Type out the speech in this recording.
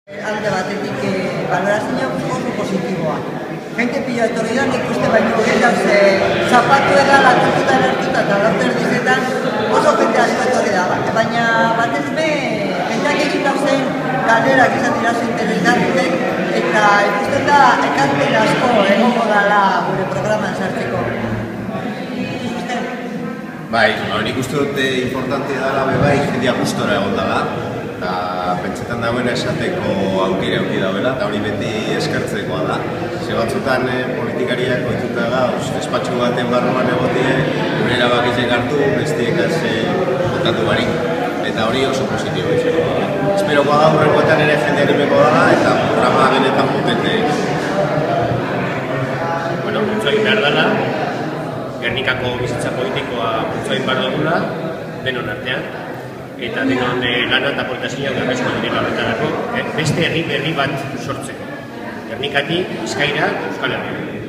Alde batetik valorazio oso positiboa. Gente pila etorri da, nik uste baino gehiago zapatu edala kontutan hartuta eta lauter dizetan oso jente asko etorri da. Baina batez be, jenteak egin dauzen galderak izan dira interesantek eta ikusten da ekarpen asko egongo dela gure programan sartzeko. Bai, nik uste dut importantea dela bai jendea gustora egon dela. Eta pentsetan dagoena esateko aukera auki dauela, eta hori beti eskertzekoa da. Ze batzutan politikariak oituta gauz, despatxu baten barruan egotie, gure erabakitzek hartu, bestiek kontatu barik. Eta hori oso positibo izango da. Esperokoa da hurrengoetan ere jende animeko dela, eta programa benetan potente. Bultzoa egin behar dela, Gernikako bizitza politikoa bultzoa egin behar dugula, denon artean. Eta denon lana eta aportazioa garrezko direla horretarako, beste herri berri bat sortzeko. Gernikati, Bizkaira eta Euskal Herria.